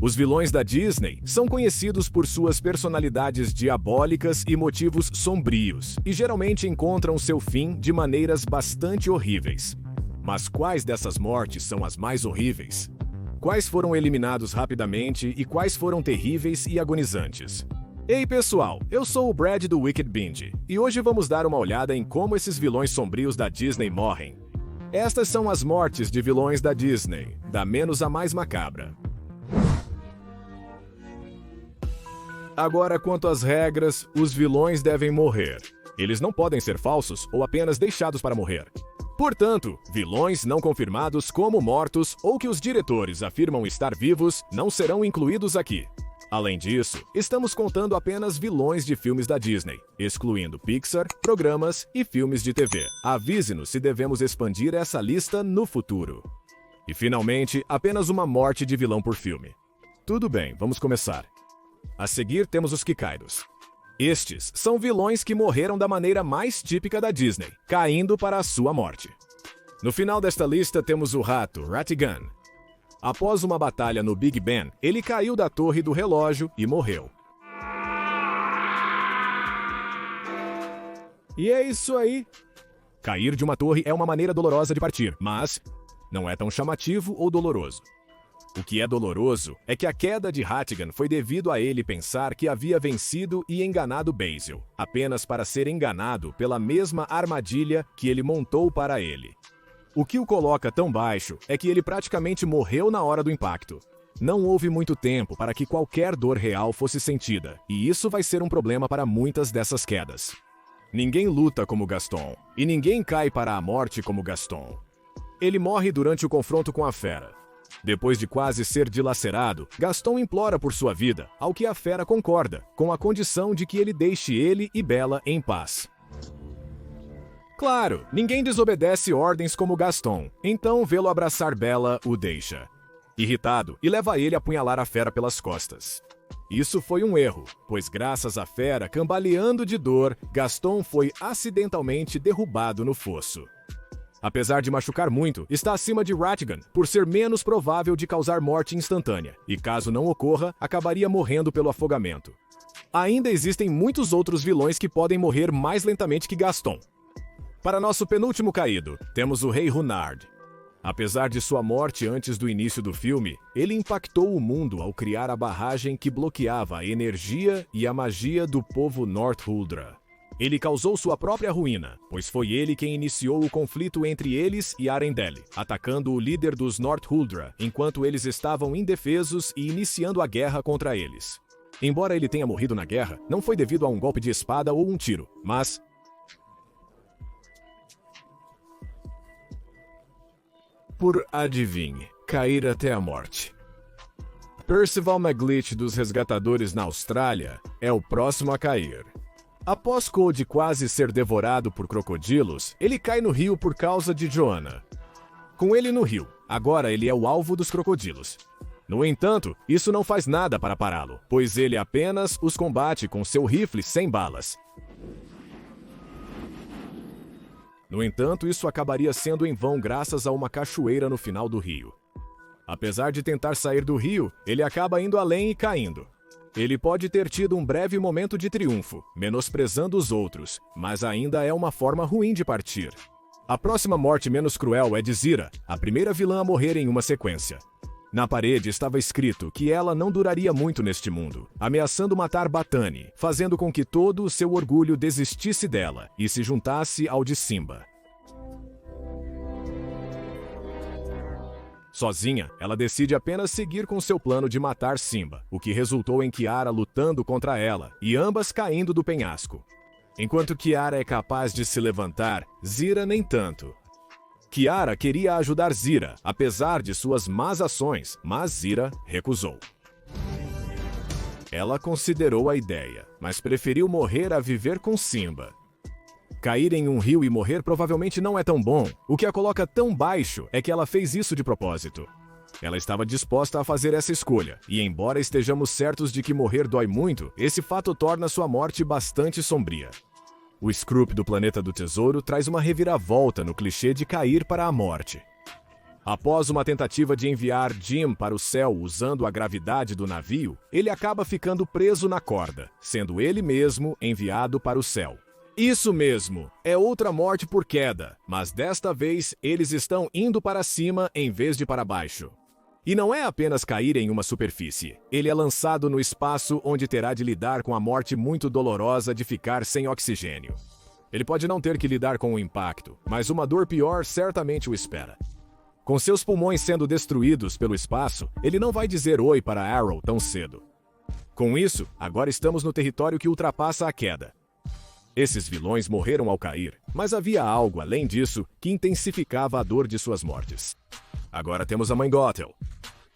Os vilões da Disney são conhecidos por suas personalidades diabólicas e motivos sombrios, e geralmente encontram seu fim de maneiras bastante horríveis. Mas quais dessas mortes são as mais horríveis? Quais foram eliminados rapidamente e quais foram terríveis e agonizantes? Ei pessoal, eu sou o Brad do Wicked Binge, e hoje vamos dar uma olhada em como esses vilões sombrios da Disney morrem. Estas são as mortes de vilões da Disney, da menos a mais macabra. Agora, quanto às regras, os vilões devem morrer. Eles não podem ser falsos ou apenas deixados para morrer. Portanto, vilões não confirmados como mortos ou que os diretores afirmam estar vivos não serão incluídos aqui. Além disso, estamos contando apenas vilões de filmes da Disney, excluindo Pixar, programas e filmes de TV. Avise-nos se devemos expandir essa lista no futuro. E finalmente, apenas uma morte de vilão por filme. Tudo bem, vamos começar. A seguir temos os Kikaidos. Estes são vilões que morreram da maneira mais típica da Disney, caindo para a sua morte. No final desta lista temos o rato, Ratigan. Após uma batalha no Big Ben, ele caiu da torre do relógio e morreu. E é isso aí. Cair de uma torre é uma maneira dolorosa de partir, mas não é tão chamativo ou doloroso. O que é doloroso é que a queda de Ratigan foi devido a ele pensar que havia vencido e enganado Basil, apenas para ser enganado pela mesma armadilha que ele montou para ele. O que o coloca tão baixo é que ele praticamente morreu na hora do impacto. Não houve muito tempo para que qualquer dor real fosse sentida, e isso vai ser um problema para muitas dessas quedas. Ninguém luta como Gaston, e ninguém cai para a morte como Gaston. Ele morre durante o confronto com a fera. Depois de quase ser dilacerado, Gaston implora por sua vida, ao que a fera concorda, com a condição de que ele deixe ele e Bella em paz. Claro, ninguém desobedece ordens como Gaston, então vê-lo abraçar Bella o deixa. Irritado, e leva ele a apunhalar a fera pelas costas. Isso foi um erro, pois graças à fera cambaleando de dor, Gaston foi acidentalmente derrubado no fosso. Apesar de machucar muito, está acima de Ratigan, por ser menos provável de causar morte instantânea, e caso não ocorra, acabaria morrendo pelo afogamento. Ainda existem muitos outros vilões que podem morrer mais lentamente que Gaston. Para nosso penúltimo caído, temos o Rei Runard. Apesar de sua morte antes do início do filme, ele impactou o mundo ao criar a barragem que bloqueava a energia e a magia do povo Northuldra. Ele causou sua própria ruína, pois foi ele quem iniciou o conflito entre eles e Arendelle, atacando o líder dos Northuldra, enquanto eles estavam indefesos e iniciando a guerra contra eles. Embora ele tenha morrido na guerra, não foi devido a um golpe de espada ou um tiro, mas por, adivinhe, cair até a morte. Percival McGleach dos Resgatadores na Austrália é o próximo a cair. Após Cody quase ser devorado por crocodilos, ele cai no rio por causa de Joanna. Com ele no rio, agora ele é o alvo dos crocodilos. No entanto, isso não faz nada para pará-lo, pois ele apenas os combate com seu rifle sem balas. No entanto, isso acabaria sendo em vão graças a uma cachoeira no final do rio. Apesar de tentar sair do rio, ele acaba indo além e caindo. Ele pode ter tido um breve momento de triunfo, menosprezando os outros, mas ainda é uma forma ruim de partir. A próxima morte menos cruel é de Zira, a primeira vilã a morrer em uma sequência. Na parede estava escrito que ela não duraria muito neste mundo, ameaçando matar Bethany, fazendo com que todo o seu orgulho desistisse dela e se juntasse ao de Simba. Sozinha, ela decide apenas seguir com seu plano de matar Simba, o que resultou em Kiara lutando contra ela e ambas caindo do penhasco. Enquanto Kiara é capaz de se levantar, Zira nem tanto. Kiara queria ajudar Zira, apesar de suas más ações, mas Zira recusou. Ela considerou a ideia, mas preferiu morrer a viver com Simba. Cair em um rio e morrer provavelmente não é tão bom. O que a coloca tão baixo é que ela fez isso de propósito. Ela estava disposta a fazer essa escolha, e embora estejamos certos de que morrer dói muito, esse fato torna sua morte bastante sombria. O Scroop do Planeta do Tesouro traz uma reviravolta no clichê de cair para a morte. Após uma tentativa de enviar Jim para o céu usando a gravidade do navio, ele acaba ficando preso na corda, sendo ele mesmo enviado para o céu. Isso mesmo, é outra morte por queda, mas desta vez eles estão indo para cima em vez de para baixo. E não é apenas cair em uma superfície, ele é lançado no espaço onde terá de lidar com a morte muito dolorosa de ficar sem oxigênio. Ele pode não ter que lidar com o impacto, mas uma dor pior certamente o espera. Com seus pulmões sendo destruídos pelo espaço, ele não vai dizer oi para Arrow tão cedo. Com isso, agora estamos no território que ultrapassa a queda. Esses vilões morreram ao cair, mas havia algo além disso que intensificava a dor de suas mortes. Agora temos a Mãe Gothel.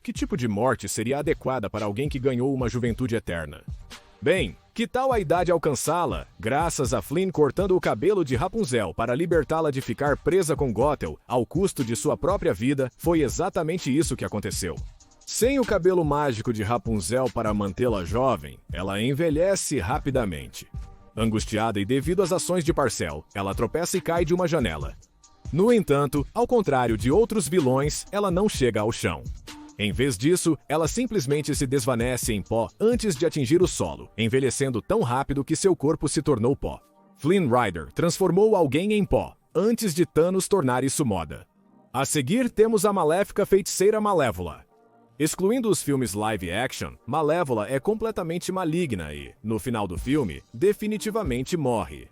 Que tipo de morte seria adequada para alguém que ganhou uma juventude eterna? Bem, que tal a idade alcançá-la, graças a Flynn cortando o cabelo de Rapunzel para libertá-la de ficar presa com Gothel ao custo de sua própria vida? Foi exatamente isso que aconteceu. Sem o cabelo mágico de Rapunzel para mantê-la jovem, ela envelhece rapidamente. Angustiada e devido às ações de Parcel, ela tropeça e cai de uma janela. No entanto, ao contrário de outros vilões, ela não chega ao chão. Em vez disso, ela simplesmente se desvanece em pó antes de atingir o solo, envelhecendo tão rápido que seu corpo se tornou pó. Flynn Rider transformou alguém em pó, antes de Thanos tornar isso moda. A seguir, temos a maléfica feiticeira Malévola. Excluindo os filmes live action, Malévola é completamente maligna e, no final do filme, definitivamente morre.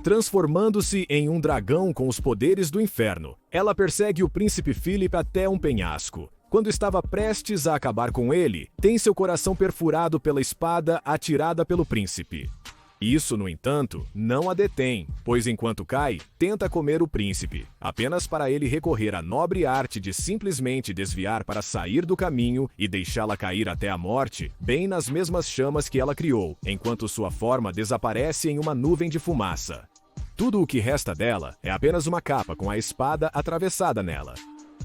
Transformando-se em um dragão com os poderes do inferno, ela persegue o príncipe Philip até um penhasco. Quando estava prestes a acabar com ele, tem seu coração perfurado pela espada atirada pelo príncipe. Isso, no entanto, não a detém, pois enquanto cai, tenta comer o príncipe, apenas para ele recorrer à nobre arte de simplesmente desviar para sair do caminho e deixá-la cair até a morte, bem nas mesmas chamas que ela criou, enquanto sua forma desaparece em uma nuvem de fumaça. Tudo o que resta dela é apenas uma capa com a espada atravessada nela.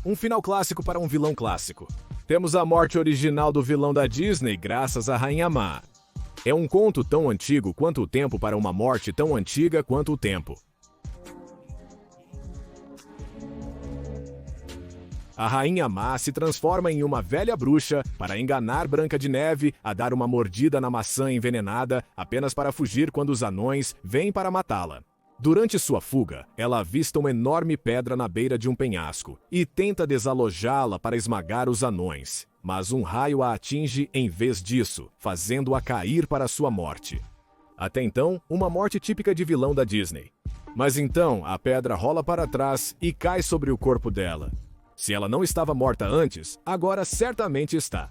Um final clássico para um vilão clássico. Temos a morte original do vilão da Disney graças à Rainha Má. É um conto tão antigo quanto o tempo para uma morte tão antiga quanto o tempo. A Rainha Má se transforma em uma velha bruxa para enganar Branca de Neve a dar uma mordida na maçã envenenada apenas para fugir quando os anões vêm para matá-la. Durante sua fuga, ela avista uma enorme pedra na beira de um penhasco e tenta desalojá-la para esmagar os anões, mas um raio a atinge em vez disso, fazendo-a cair para sua morte. Até então, uma morte típica de vilão da Disney. Mas então, a pedra rola para trás e cai sobre o corpo dela. Se ela não estava morta antes, agora certamente está.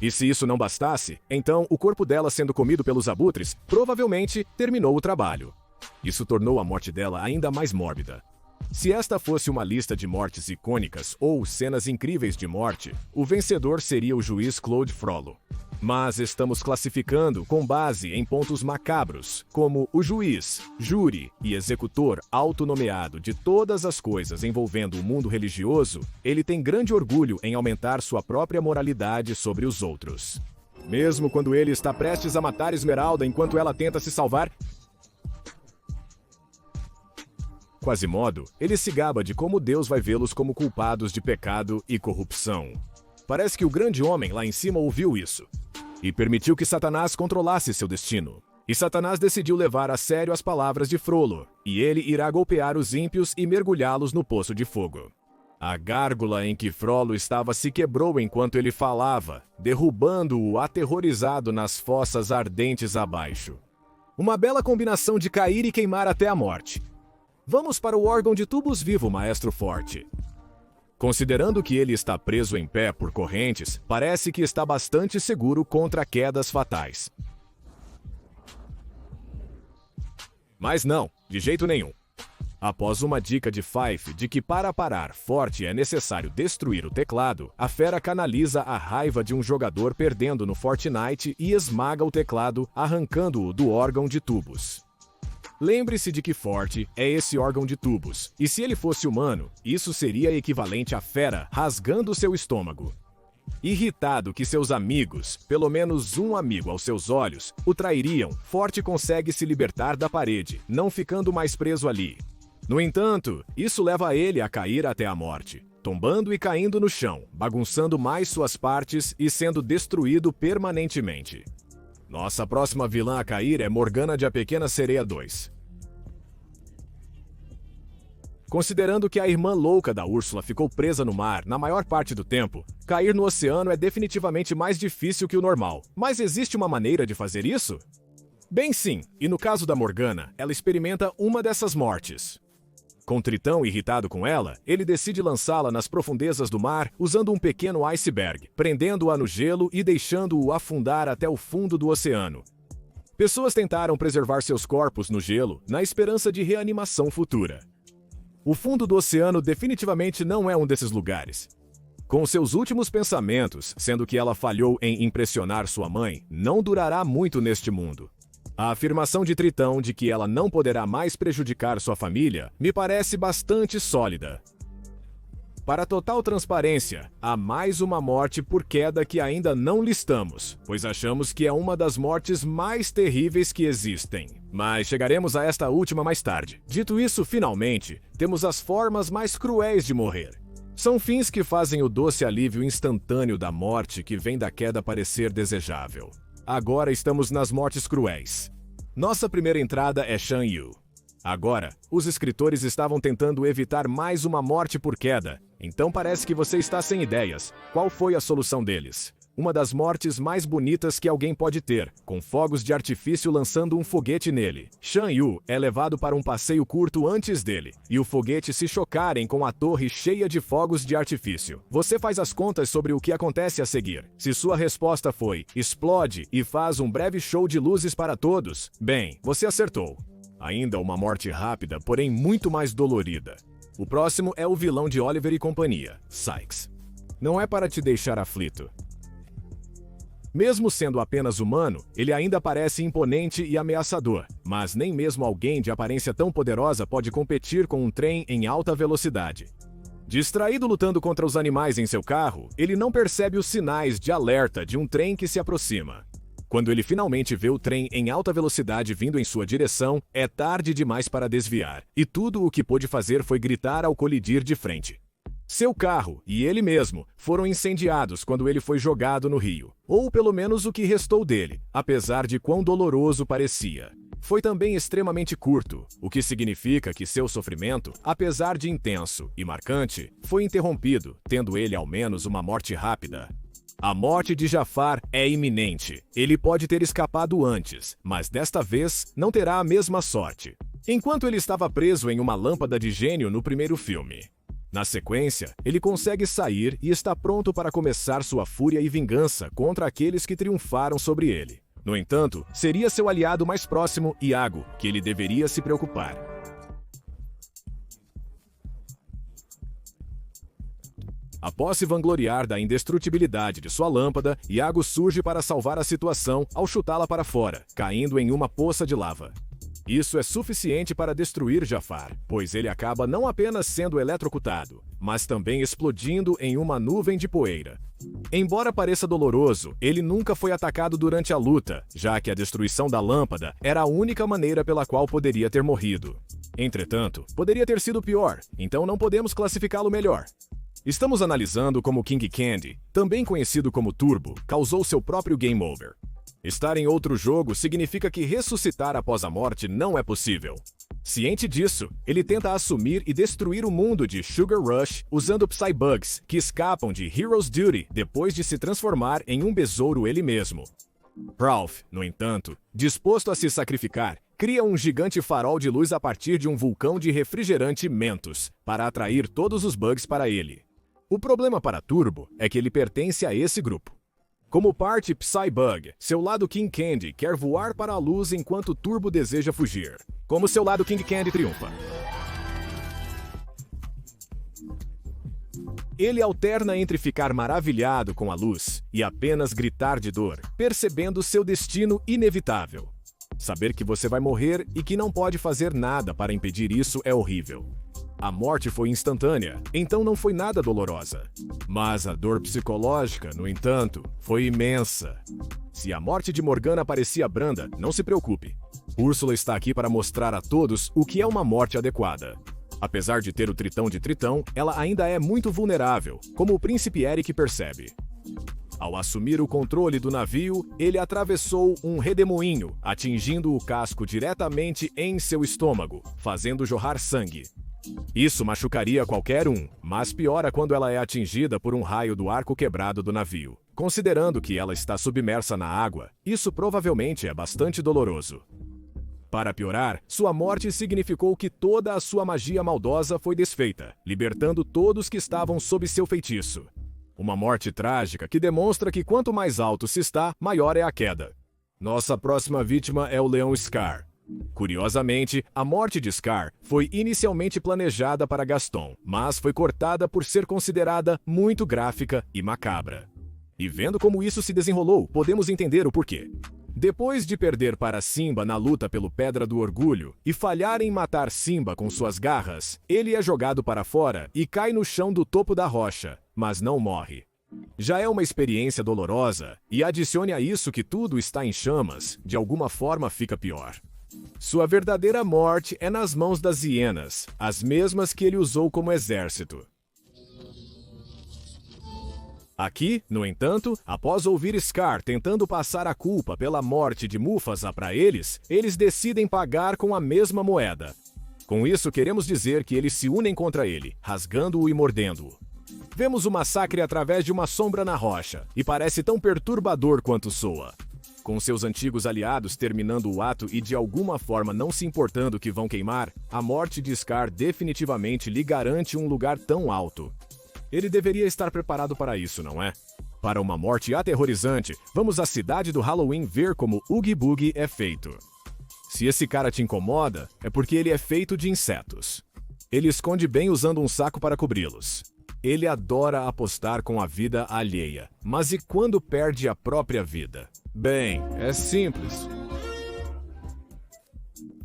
E se isso não bastasse, então o corpo dela sendo comido pelos abutres provavelmente terminou o trabalho. Isso tornou a morte dela ainda mais mórbida. Se esta fosse uma lista de mortes icônicas ou cenas incríveis de morte, o vencedor seria o juiz Claude Frollo. Mas estamos classificando com base em pontos macabros, como o juiz, júri e executor autonomeado de todas as coisas envolvendo o mundo religioso, ele tem grande orgulho em aumentar sua própria moralidade sobre os outros. Mesmo quando ele está prestes a matar Esmeralda enquanto ela tenta se salvar, Quasimodo, ele se gaba de como Deus vai vê-los como culpados de pecado e corrupção. Parece que o grande homem lá em cima ouviu isso e permitiu que Satanás controlasse seu destino. E Satanás decidiu levar a sério as palavras de Frollo, e ele irá golpear os ímpios e mergulhá-los no poço de fogo. A gárgula em que Frollo estava se quebrou enquanto ele falava, derrubando-o aterrorizado nas fossas ardentes abaixo. Uma bela combinação de cair e queimar até a morte. Vamos para o órgão de tubos vivo, Maestro Forte. Considerando que ele está preso em pé por correntes, parece que está bastante seguro contra quedas fatais. Mas não, de jeito nenhum. Após uma dica de Fife de que para parar forte é necessário destruir o teclado, a fera canaliza a raiva de um jogador perdendo no Fortnite e esmaga o teclado, arrancando-o do órgão de tubos. Lembre-se de que Forte é esse órgão de tubos, e se ele fosse humano, isso seria equivalente à fera rasgando seu estômago. Irritado que seus amigos, pelo menos um amigo aos seus olhos, o trairiam, Forte consegue se libertar da parede, não ficando mais preso ali. No entanto, isso leva ele a cair até a morte, tombando e caindo no chão, bagunçando mais suas partes e sendo destruído permanentemente. Nossa próxima vilã a cair é Morgana de A Pequena Sereia 2. Considerando que a irmã louca da Úrsula ficou presa no mar na maior parte do tempo, cair no oceano é definitivamente mais difícil que o normal. Mas existe uma maneira de fazer isso? Bem sim, e no caso da Morgana, ela experimenta uma dessas mortes. Com Tritão irritado com ela, ele decide lançá-la nas profundezas do mar usando um pequeno iceberg, prendendo-a no gelo e deixando-o afundar até o fundo do oceano. Pessoas tentaram preservar seus corpos no gelo na esperança de reanimação futura. O fundo do oceano definitivamente não é um desses lugares. Com seus últimos pensamentos, sendo que ela falhou em impressionar sua mãe, não durará muito neste mundo. A afirmação de Tritão de que ela não poderá mais prejudicar sua família me parece bastante sólida. Para total transparência, há mais uma morte por queda que ainda não listamos, pois achamos que é uma das mortes mais terríveis que existem. Mas chegaremos a esta última mais tarde. Dito isso, finalmente, temos as formas mais cruéis de morrer. São fins que fazem o doce alívio instantâneo da morte que vem da queda parecer desejável. Agora estamos nas mortes cruéis. Nossa primeira entrada é Shan Yu. Agora, os escritores estavam tentando evitar mais uma morte por queda, então parece que você está sem ideias. Qual foi a solução deles? Uma das mortes mais bonitas que alguém pode ter, com fogos de artifício lançando um foguete nele. Shan Yu é levado para um passeio curto antes dele, e o foguete se chocarem com a torre cheia de fogos de artifício. Você faz as contas sobre o que acontece a seguir. Se sua resposta foi, explode e faz um breve show de luzes para todos, bem, você acertou. Ainda uma morte rápida, porém muito mais dolorida. O próximo é o vilão de Oliver e companhia, Sykes. Não é para te deixar aflito. Mesmo sendo apenas humano, ele ainda parece imponente e ameaçador, mas nem mesmo alguém de aparência tão poderosa pode competir com um trem em alta velocidade. Distraído lutando contra os animais em seu carro, ele não percebe os sinais de alerta de um trem que se aproxima. Quando ele finalmente vê o trem em alta velocidade vindo em sua direção, é tarde demais para desviar, e tudo o que pôde fazer foi gritar ao colidir de frente. Seu carro e ele mesmo foram incendiados quando ele foi jogado no rio, ou pelo menos o que restou dele, apesar de quão doloroso parecia. Foi também extremamente curto, o que significa que seu sofrimento, apesar de intenso e marcante, foi interrompido, tendo ele ao menos uma morte rápida. A morte de Jafar é iminente. Ele pode ter escapado antes, mas desta vez não terá a mesma sorte. Enquanto ele estava preso em uma lâmpada de gênio no primeiro filme. Na sequência, ele consegue sair e está pronto para começar sua fúria e vingança contra aqueles que triunfaram sobre ele. No entanto, seria seu aliado mais próximo, Iago, que ele deveria se preocupar. Após se vangloriar da indestrutibilidade de sua lâmpada, Iago surge para salvar a situação ao chutá-la para fora, caindo em uma poça de lava. Isso é suficiente para destruir Jafar, pois ele acaba não apenas sendo eletrocutado, mas também explodindo em uma nuvem de poeira. Embora pareça doloroso, ele nunca foi atacado durante a luta, já que a destruição da lâmpada era a única maneira pela qual poderia ter morrido. Entretanto, poderia ter sido pior, então não podemos classificá-lo melhor. Estamos analisando como King Candy, também conhecido como Turbo, causou seu próprio game over. Estar em outro jogo significa que ressuscitar após a morte não é possível. Ciente disso, ele tenta assumir e destruir o mundo de Sugar Rush usando Psybugs, que escapam de Hero's Duty depois de se transformar em um besouro ele mesmo. Ralph, no entanto, disposto a se sacrificar, cria um gigante farol de luz a partir de um vulcão de refrigerante Mentos, para atrair todos os bugs para ele. O problema para Turbo é que ele pertence a esse grupo. Como parte Psybug, seu lado King Candy quer voar para a luz enquanto Turbo deseja fugir. Como seu lado King Candy triunfa. Ele alterna entre ficar maravilhado com a luz e apenas gritar de dor, percebendo seu destino inevitável. Saber que você vai morrer e que não pode fazer nada para impedir isso é horrível. A morte foi instantânea, então não foi nada dolorosa. Mas a dor psicológica, no entanto, foi imensa. Se a morte de Morgana parecia branda, não se preocupe. Úrsula está aqui para mostrar a todos o que é uma morte adequada. Apesar de ter o Tritão de Tritão, ela ainda é muito vulnerável, como o príncipe Eric percebe. Ao assumir o controle do navio, ele atravessou um redemoinho, atingindo o casco diretamente em seu estômago, fazendo jorrar sangue. Isso machucaria qualquer um, mas piora quando ela é atingida por um raio do arco quebrado do navio. Considerando que ela está submersa na água, isso provavelmente é bastante doloroso. Para piorar, sua morte significou que toda a sua magia maldosa foi desfeita, libertando todos que estavam sob seu feitiço. Uma morte trágica que demonstra que quanto mais alto se está, maior é a queda. Nossa próxima vítima é o leão Scar. Curiosamente, a morte de Scar foi inicialmente planejada para Gaston, mas foi cortada por ser considerada muito gráfica e macabra. E vendo como isso se desenrolou, podemos entender o porquê. Depois de perder para Simba na luta pelo Pedra do Orgulho e falhar em matar Simba com suas garras, ele é jogado para fora e cai no chão do topo da rocha, mas não morre. Já é uma experiência dolorosa, e adicione a isso que tudo está em chamas, de alguma forma fica pior. Sua verdadeira morte é nas mãos das hienas, as mesmas que ele usou como exército. Aqui, no entanto, após ouvir Scar tentando passar a culpa pela morte de Mufasa para eles decidem pagar com a mesma moeda. Com isso, queremos dizer que eles se unem contra ele, rasgando-o e mordendo-o. Vemos o massacre através de uma sombra na rocha, e parece tão perturbador quanto soa. Com seus antigos aliados terminando o ato e de alguma forma não se importando que vão queimar, a morte de Scar definitivamente lhe garante um lugar tão alto. Ele deveria estar preparado para isso, não é? Para uma morte aterrorizante, vamos à cidade do Halloween ver como Oogie Boogie é feito. Se esse cara te incomoda, é porque ele é feito de insetos. Ele esconde bem usando um saco para cobri-los. Ele adora apostar com a vida alheia, mas e quando perde a própria vida? Bem, é simples.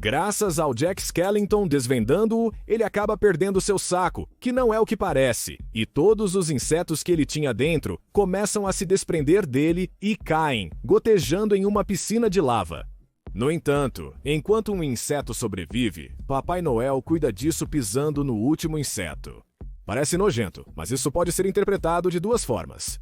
Graças ao Jack Skellington desvendando-o, ele acaba perdendo seu saco, que não é o que parece, e todos os insetos que ele tinha dentro começam a se desprender dele e caem, gotejando em uma piscina de lava. No entanto, enquanto um inseto sobrevive, Papai Noel cuida disso pisando no último inseto. Parece nojento, mas isso pode ser interpretado de duas formas.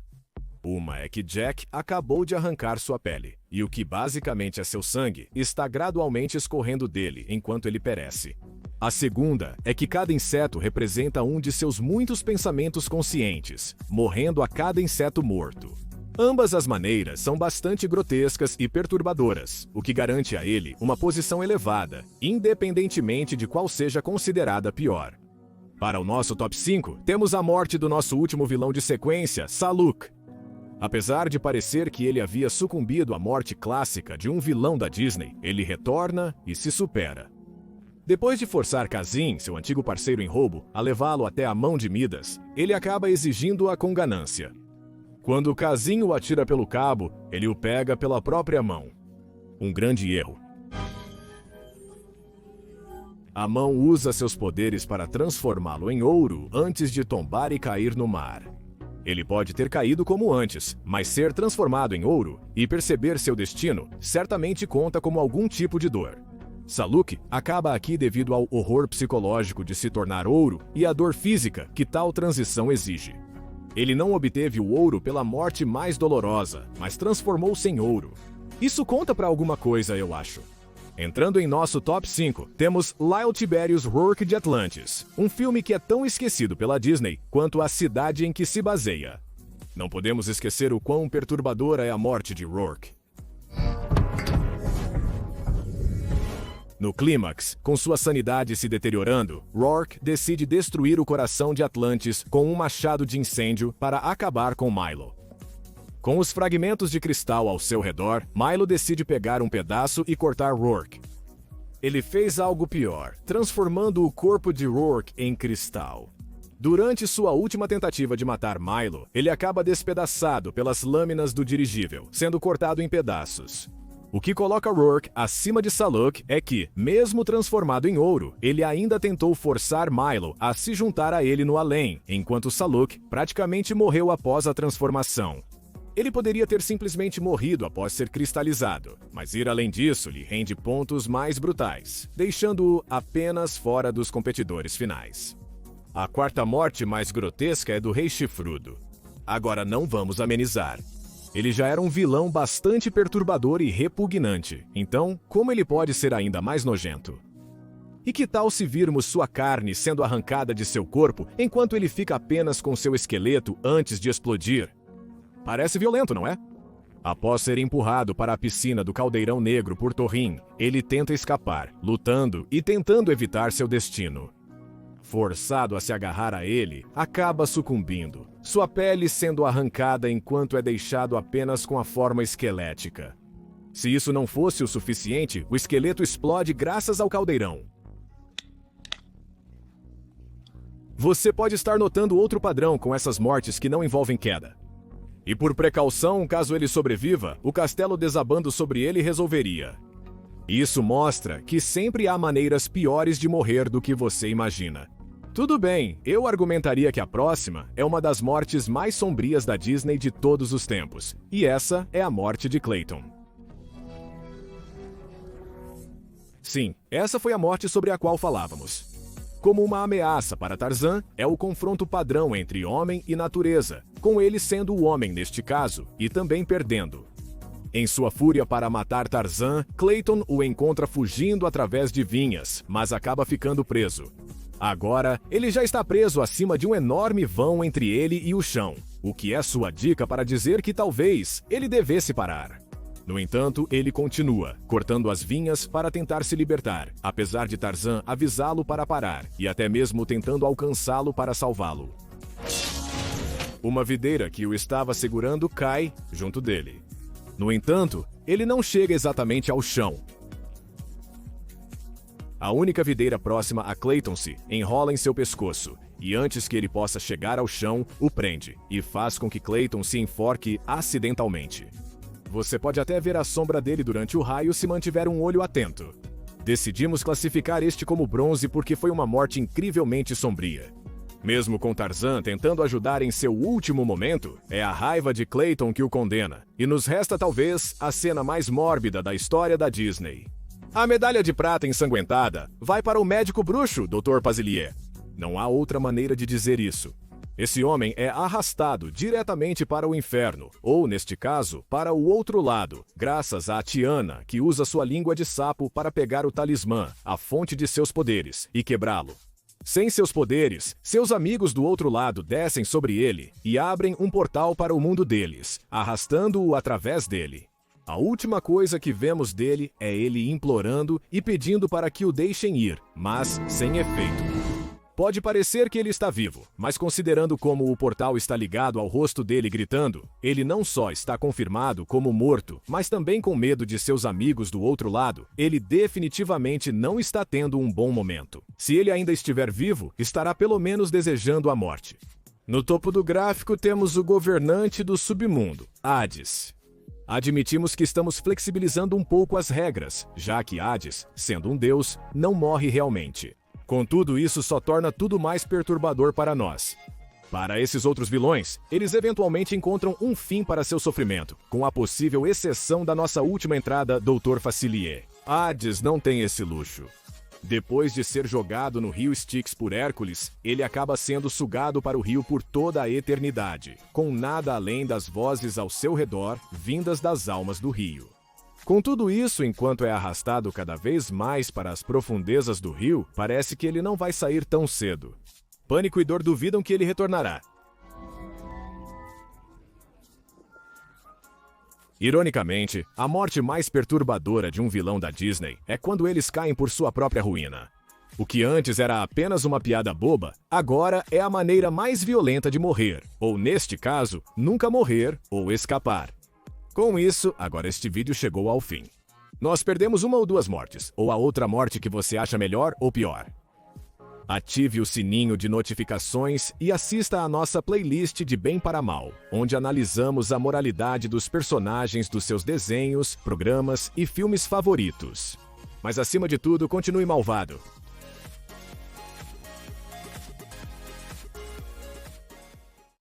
Uma é que Jack acabou de arrancar sua pele, e o que basicamente é seu sangue está gradualmente escorrendo dele enquanto ele perece. A segunda é que cada inseto representa um de seus muitos pensamentos conscientes, morrendo a cada inseto morto. Ambas as maneiras são bastante grotescas e perturbadoras, o que garante a ele uma posição elevada, independentemente de qual seja considerada pior. Para o nosso top 5, temos a morte do nosso último vilão de sequência, Saluk. Apesar de parecer que ele havia sucumbido à morte clássica de um vilão da Disney, ele retorna e se supera. Depois de forçar Kazin, seu antigo parceiro em roubo, a levá-lo até a mão de Midas, ele acaba exigindo-a com ganância. Quando Kazin o atira pelo cabo, ele o pega pela própria mão. Um grande erro. A mão usa seus poderes para transformá-lo em ouro antes de tombar e cair no mar. Ele pode ter caído como antes, mas ser transformado em ouro e perceber seu destino certamente conta como algum tipo de dor. Saluk acaba aqui devido ao horror psicológico de se tornar ouro e à dor física que tal transição exige. Ele não obteve o ouro pela morte mais dolorosa, mas transformou-se em ouro. Isso conta para alguma coisa, eu acho. Entrando em nosso top 5, temos Lyle Tiberius Rourke de Atlantis, um filme que é tão esquecido pela Disney quanto a cidade em que se baseia. Não podemos esquecer o quão perturbadora é a morte de Rourke. No clímax, com sua sanidade se deteriorando, Rourke decide destruir o coração de Atlantis com um machado de incêndio para acabar com Milo. Com os fragmentos de cristal ao seu redor, Milo decide pegar um pedaço e cortar Rourke. Ele fez algo pior, transformando o corpo de Rourke em cristal. Durante sua última tentativa de matar Milo, ele acaba despedaçado pelas lâminas do dirigível, sendo cortado em pedaços. O que coloca Rourke acima de Saluk é que, mesmo transformado em ouro, ele ainda tentou forçar Milo a se juntar a ele no além, enquanto Saluk praticamente morreu após a transformação. Ele poderia ter simplesmente morrido após ser cristalizado, mas ir além disso lhe rende pontos mais brutais, deixando-o apenas fora dos competidores finais. A quarta morte mais grotesca é do Rei Chifrudo. Agora não vamos amenizar. Ele já era um vilão bastante perturbador e repugnante, então como ele pode ser ainda mais nojento? E que tal se virmos sua carne sendo arrancada de seu corpo enquanto ele fica apenas com seu esqueleto antes de explodir? Parece violento, não é? Após ser empurrado para a piscina do Caldeirão Negro por Thorin, ele tenta escapar, lutando e tentando evitar seu destino. Forçado a se agarrar a ele, acaba sucumbindo, sua pele sendo arrancada enquanto é deixado apenas com a forma esquelética. Se isso não fosse o suficiente, o esqueleto explode graças ao caldeirão. Você pode estar notando outro padrão com essas mortes que não envolvem queda. E por precaução, caso ele sobreviva, o castelo desabando sobre ele resolveria. Isso mostra que sempre há maneiras piores de morrer do que você imagina. Tudo bem, eu argumentaria que a próxima é uma das mortes mais sombrias da Disney de todos os tempos, e essa é a morte de Clayton. Sim, essa foi a morte sobre a qual falávamos. Como uma ameaça para Tarzan, é o confronto padrão entre homem e natureza, com ele sendo o homem neste caso, e também perdendo. Em sua fúria para matar Tarzan, Clayton o encontra fugindo através de vinhas, mas acaba ficando preso. Agora, ele já está preso acima de um enorme vão entre ele e o chão, o que é sua dica para dizer que talvez ele devesse parar. No entanto, ele continua, cortando as vinhas para tentar se libertar, apesar de Tarzan avisá-lo para parar e até mesmo tentando alcançá-lo para salvá-lo. Uma videira que o estava segurando cai junto dele. No entanto, ele não chega exatamente ao chão. A única videira próxima a Clayton se enrola em seu pescoço, e antes que ele possa chegar ao chão, o prende, e faz com que Clayton se enforque acidentalmente. Você pode até ver a sombra dele durante o raio se mantiver um olho atento. Decidimos classificar este como bronze porque foi uma morte incrivelmente sombria. Mesmo com Tarzan tentando ajudar em seu último momento, é a raiva de Clayton que o condena, e nos resta talvez a cena mais mórbida da história da Disney. A medalha de prata ensanguentada vai para o médico bruxo, Dr. Pazilier. Não há outra maneira de dizer isso. Esse homem é arrastado diretamente para o inferno, ou, neste caso, para o outro lado, graças a Tiana, que usa sua língua de sapo para pegar o talismã, a fonte de seus poderes, e quebrá-lo. Sem seus poderes, seus amigos do outro lado descem sobre ele e abrem um portal para o mundo deles, arrastando-o através dele. A última coisa que vemos dele é ele implorando e pedindo para que o deixem ir, mas sem efeito. Pode parecer que ele está vivo, mas considerando como o portal está ligado ao rosto dele gritando, ele não só está confirmado como morto, mas também com medo de seus amigos do outro lado, ele definitivamente não está tendo um bom momento. Se ele ainda estiver vivo, estará pelo menos desejando a morte. No topo do gráfico temos o governante do submundo, Hades. Admitimos que estamos flexibilizando um pouco as regras, já que Hades, sendo um deus, não morre realmente. Contudo, isso só torna tudo mais perturbador para nós. Para esses outros vilões, eles eventualmente encontram um fim para seu sofrimento, com a possível exceção da nossa última entrada, Dr. Facilier. Hades não tem esse luxo. Depois de ser jogado no rio Styx por Hércules, ele acaba sendo sugado para o rio por toda a eternidade, com nada além das vozes ao seu redor, vindas das almas do rio. Com tudo isso, enquanto é arrastado cada vez mais para as profundezas do rio, parece que ele não vai sair tão cedo. Pânico e Dor duvidam que ele retornará. Ironicamente, a morte mais perturbadora de um vilão da Disney é quando eles caem por sua própria ruína. O que antes era apenas uma piada boba, agora é a maneira mais violenta de morrer, ou neste caso, nunca morrer ou escapar. Com isso, agora este vídeo chegou ao fim. Nós perdemos uma ou duas mortes, ou a outra morte que você acha melhor ou pior. Ative o sininho de notificações e assista à nossa playlist de Bem para Mal, onde analisamos a moralidade dos personagens dos seus desenhos, programas e filmes favoritos. Mas acima de tudo, continue malvado.